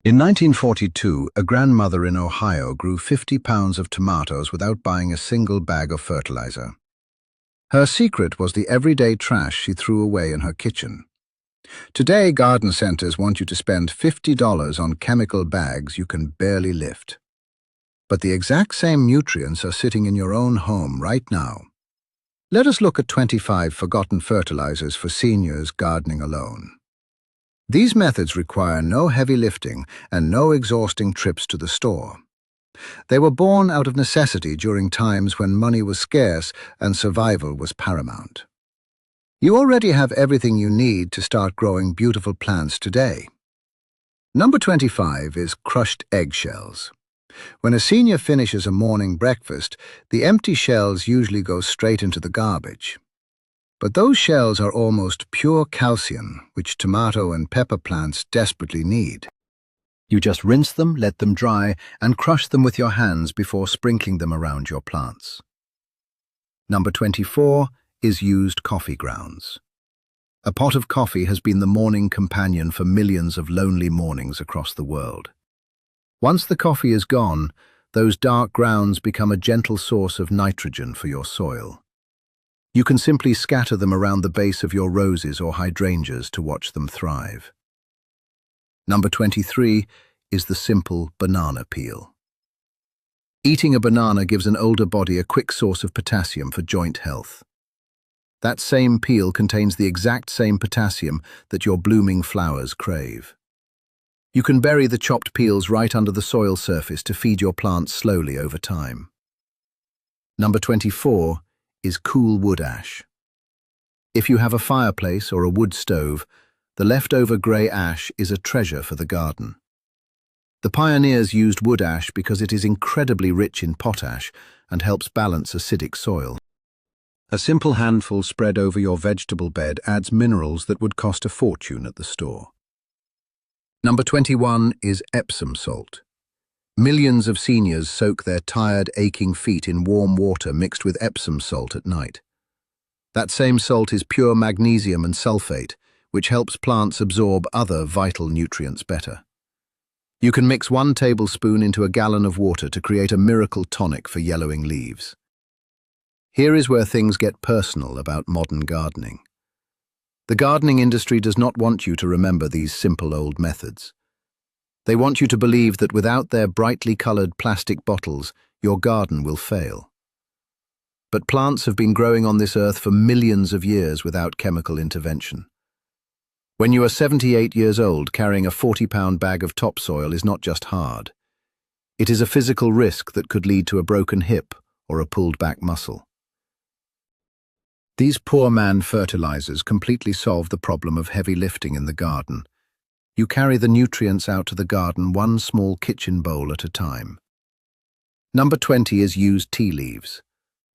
In 1942, a grandmother in Ohio grew 50 pounds of tomatoes without buying a single bag of fertilizer. Her secret was the everyday trash she threw away in her kitchen. Today, garden centers want you to spend $50 on chemical bags you can barely lift. But the exact same nutrients are sitting in your own home right now. Let us look at 25 forgotten fertilizers for seniors gardening alone. These methods require no heavy lifting and no exhausting trips to the store. They were born out of necessity during times when money was scarce and survival was paramount. You already have everything you need to start growing beautiful plants today. Number 25 is crushed eggshells. When a senior finishes a morning breakfast, the empty shells usually go straight into the garbage. But those shells are almost pure calcium, which tomato and pepper plants desperately need. You just rinse them, let them dry, and crush them with your hands before sprinkling them around your plants. Number 24 is used coffee grounds. A pot of coffee has been the morning companion for millions of lonely mornings across the world. Once the coffee is gone, those dark grounds become a gentle source of nitrogen for your soil. You can simply scatter them around the base of your roses or hydrangeas to watch them thrive. Number 23 is the simple banana peel. Eating a banana gives an older body a quick source of potassium for joint health. That same peel contains the exact same potassium that your blooming flowers crave. You can bury the chopped peels right under the soil surface to feed your plants slowly over time. Number 24 is cool wood ash. If you have a fireplace or a wood stove, the leftover grey ash is a treasure for the garden. The pioneers used wood ash because it is incredibly rich in potash and helps balance acidic soil. A simple handful spread over your vegetable bed adds minerals that would cost a fortune at the store. Number 21 is Epsom salt. Millions of seniors soak their tired, aching feet in warm water mixed with Epsom salt at night. That same salt is pure magnesium and sulfate, which helps plants absorb other vital nutrients better. You can mix 1 tablespoon into a gallon of water to create a miracle tonic for yellowing leaves. Here is where things get personal about modern gardening. The gardening industry does not want you to remember these simple old methods. They want you to believe that without their brightly colored plastic bottles, your garden will fail. But plants have been growing on this earth for millions of years without chemical intervention. When you are 78 years old, carrying a 40-pound bag of topsoil is not just hard. It is a physical risk that could lead to a broken hip or a pulled-back muscle. These poor man fertilizers completely solve the problem of heavy lifting in the garden. You carry the nutrients out to the garden one small kitchen bowl at a time. Number 20 is used tea leaves.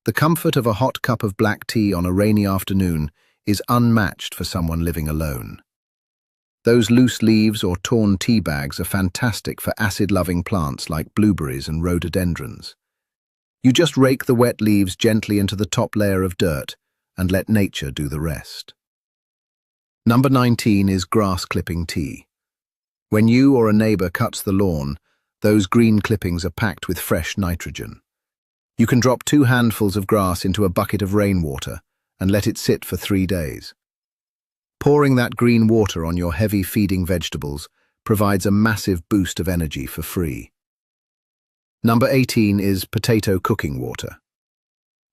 The comfort of a hot cup of black tea on a rainy afternoon is unmatched for someone living alone. Those loose leaves or torn tea bags are fantastic for acid-loving plants like blueberries and rhododendrons. You just rake the wet leaves gently into the top layer of dirt and let nature do the rest. Number 19 is grass clipping tea. When you or a neighbor cuts the lawn, those green clippings are packed with fresh nitrogen. You can drop 2 handfuls of grass into a bucket of rainwater and let it sit for 3 days. Pouring that green water on your heavy feeding vegetables provides a massive boost of energy for free. Number 18 is potato cooking water.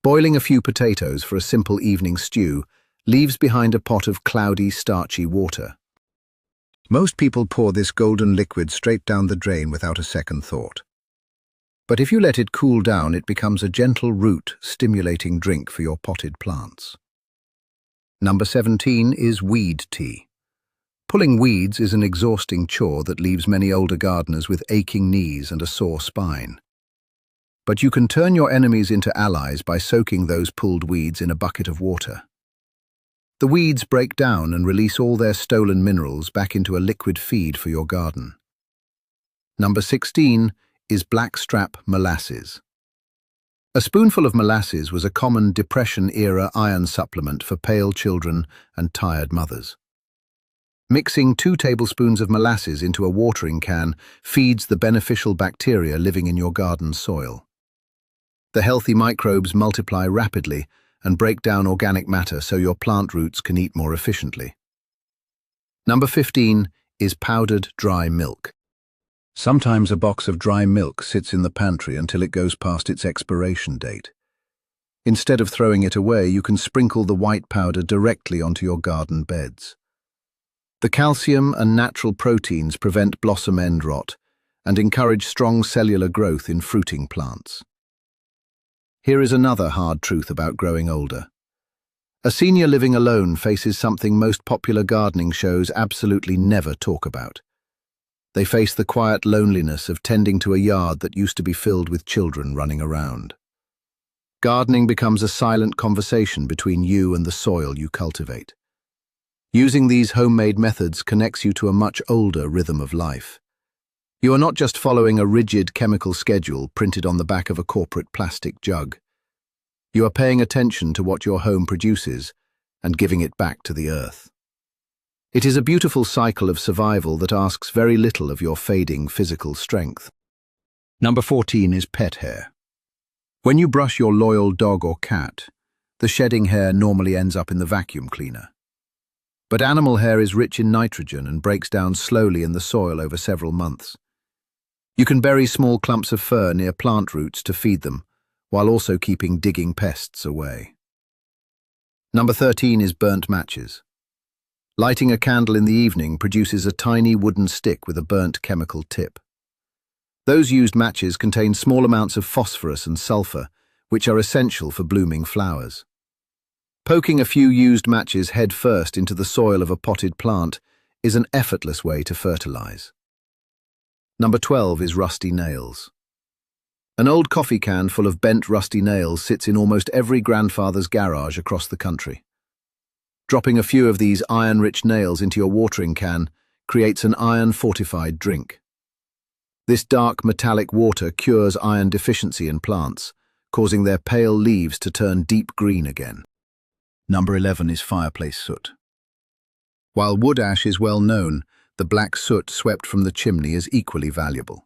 Boiling a few potatoes for a simple evening stew leaves behind a pot of cloudy, starchy water. Most people pour this golden liquid straight down the drain without a second thought. But if you let it cool down, it becomes a gentle root-stimulating drink for your potted plants. Number 17 is weed tea. Pulling weeds is an exhausting chore that leaves many older gardeners with aching knees and a sore spine. But you can turn your enemies into allies by soaking those pulled weeds in a bucket of water. The weeds break down and release all their stolen minerals back into a liquid feed for your garden. Number 16 is blackstrap molasses. A spoonful of molasses was a common Depression-era iron supplement for pale children and tired mothers. Mixing 2 tablespoons of molasses into a watering can feeds the beneficial bacteria living in your garden soil. The healthy microbes multiply rapidly and break down organic matter so your plant roots can eat more efficiently. Number 15 is powdered dry milk. Sometimes a box of dry milk sits in the pantry until it goes past its expiration date. Instead of throwing it away, you can sprinkle the white powder directly onto your garden beds. The calcium and natural proteins prevent blossom end rot and encourage strong cellular growth in fruiting plants. Here is another hard truth about growing older. A senior living alone faces something most popular gardening shows absolutely never talk about. They face the quiet loneliness of tending to a yard that used to be filled with children running around. Gardening becomes a silent conversation between you and the soil you cultivate. Using these homemade methods connects you to a much older rhythm of life. You are not just following a rigid chemical schedule printed on the back of a corporate plastic jug. You are paying attention to what your home produces and giving it back to the earth. It is a beautiful cycle of survival that asks very little of your fading physical strength. Number 14 is pet hair. When you brush your loyal dog or cat, the shedding hair normally ends up in the vacuum cleaner. But animal hair is rich in nitrogen and breaks down slowly in the soil over several months. You can bury small clumps of fur near plant roots to feed them, while also keeping digging pests away. Number 13 is burnt matches. Lighting a candle in the evening produces a tiny wooden stick with a burnt chemical tip. Those used matches contain small amounts of phosphorus and sulfur, which are essential for blooming flowers. Poking a few used matches head first into the soil of a potted plant is an effortless way to fertilize. Number 12 is rusty nails. An old coffee can full of bent rusty nails sits in almost every grandfather's garage across the country. Dropping a few of these iron-rich nails into your watering can creates an iron-fortified drink. This dark metallic water cures iron deficiency in plants, causing their pale leaves to turn deep green again. Number 11 is fireplace soot. While wood ash is well known, the black soot swept from the chimney is equally valuable.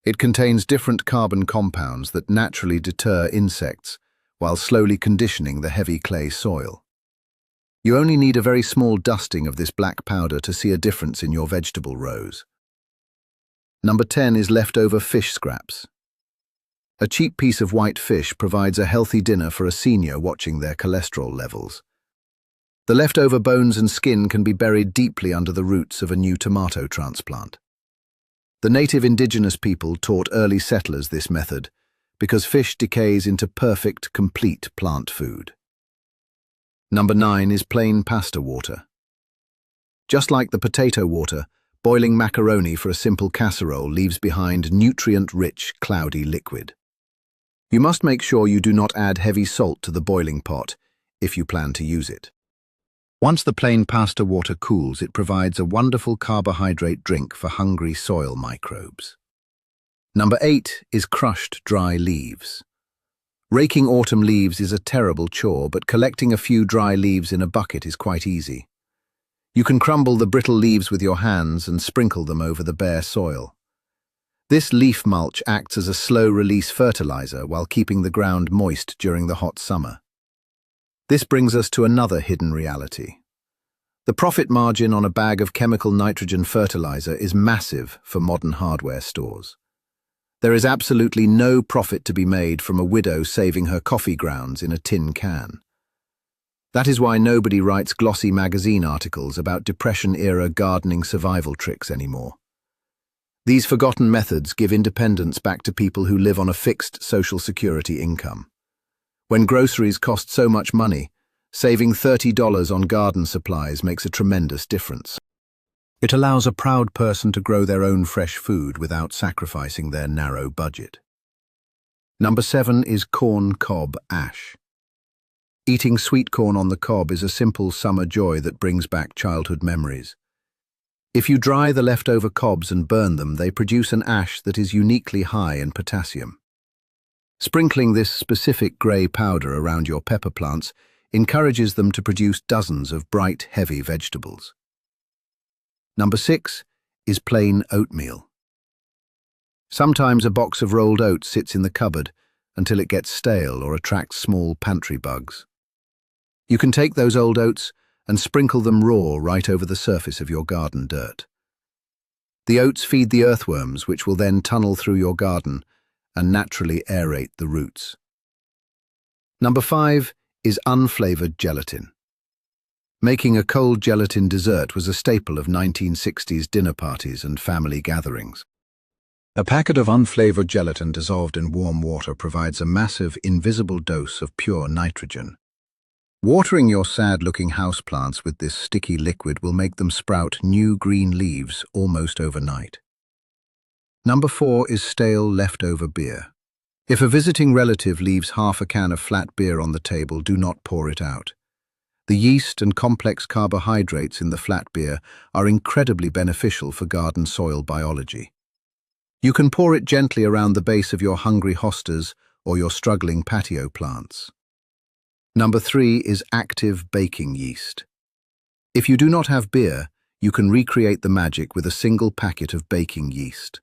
It contains different carbon compounds that naturally deter insects while slowly conditioning the heavy clay soil. You only need a very small dusting of this black powder to see a difference in your vegetable rows. Number 10 is leftover fish scraps. A cheap piece of white fish provides a healthy dinner for a senior watching their cholesterol levels. The leftover bones and skin can be buried deeply under the roots of a new tomato transplant. The native indigenous people taught early settlers this method because fish decays into perfect, complete plant food. Number 9 is plain pasta water. Just like the potato water, boiling macaroni for a simple casserole leaves behind nutrient-rich, cloudy liquid. You must make sure you do not add heavy salt to the boiling pot if you plan to use it. Once the plain pasta water cools, it provides a wonderful carbohydrate drink for hungry soil microbes. Number 8 is crushed dry leaves. Raking autumn leaves is a terrible chore, but collecting a few dry leaves in a bucket is quite easy. You can crumble the brittle leaves with your hands and sprinkle them over the bare soil. This leaf mulch acts as a slow-release fertilizer while keeping the ground moist during the hot summer. This brings us to another hidden reality. The profit margin on a bag of chemical nitrogen fertilizer is massive for modern hardware stores. There is absolutely no profit to be made from a widow saving her coffee grounds in a tin can. That is why nobody writes glossy magazine articles about Depression-era gardening survival tricks anymore. These forgotten methods give independence back to people who live on a fixed social security income. When groceries cost so much money, saving $30 on garden supplies makes a tremendous difference. It allows a proud person to grow their own fresh food without sacrificing their narrow budget. Number 7 is corn cob ash. Eating sweet corn on the cob is a simple summer joy that brings back childhood memories. If you dry the leftover cobs and burn them, they produce an ash that is uniquely high in potassium. Sprinkling this specific grey powder around your pepper plants encourages them to produce dozens of bright, heavy vegetables. Number 6 is plain oatmeal. Sometimes a box of rolled oats sits in the cupboard until it gets stale or attracts small pantry bugs. You can take those old oats and sprinkle them raw right over the surface of your garden dirt. The oats feed the earthworms, which will then tunnel through your garden and naturally aerate the roots. Number 5 is unflavored gelatin. Making a cold gelatin dessert was a staple of 1960s dinner parties and family gatherings. A packet of unflavored gelatin dissolved in warm water provides a massive, invisible dose of pure nitrogen. Watering your sad-looking houseplants with this sticky liquid will make them sprout new green leaves almost overnight. Number 4 is stale leftover beer. If a visiting relative leaves half a can of flat beer on the table, do not pour it out. The yeast and complex carbohydrates in the flat beer are incredibly beneficial for garden soil biology. You can pour it gently around the base of your hungry hostas or your struggling patio plants. Number 3 is active baking yeast. If you do not have beer, you can recreate the magic with a single packet of baking yeast.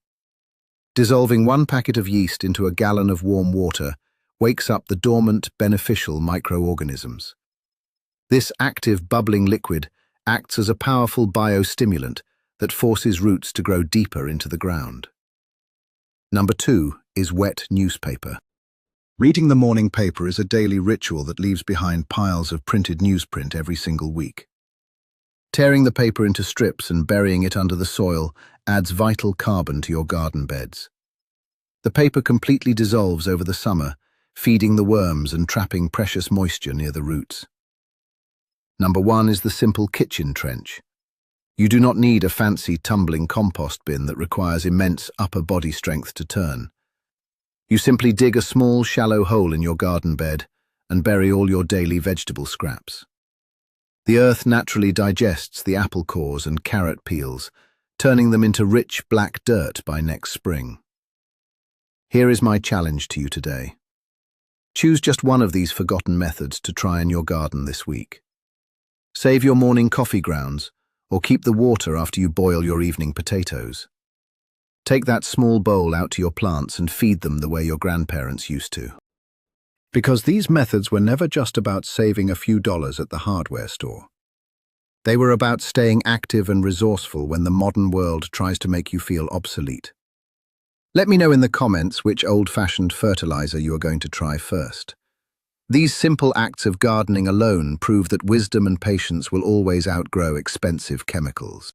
Dissolving 1 packet of yeast into a gallon of warm water wakes up the dormant, beneficial microorganisms. This active, bubbling liquid acts as a powerful biostimulant that forces roots to grow deeper into the ground. Number 2 is wet newspaper. Reading the morning paper is a daily ritual that leaves behind piles of printed newsprint every single week. Tearing the paper into strips and burying it under the soil adds vital carbon to your garden beds. The paper completely dissolves over the summer, feeding the worms and trapping precious moisture near the roots. Number 1 is the simple kitchen trench. You do not need a fancy tumbling compost bin that requires immense upper body strength to turn. You simply dig a small, shallow hole in your garden bed and bury all your daily vegetable scraps. The earth naturally digests the apple cores and carrot peels, turning them into rich black dirt by next spring. Here is my challenge to you today. Choose just one of these forgotten methods to try in your garden this week. Save your morning coffee grounds, or keep the water after you boil your evening potatoes. Take that small bowl out to your plants and feed them the way your grandparents used to. Because these methods were never just about saving a few dollars at the hardware store. They were about staying active and resourceful when the modern world tries to make you feel obsolete. Let me know in the comments which old-fashioned fertilizer you are going to try first. These simple acts of gardening alone prove that wisdom and patience will always outgrow expensive chemicals.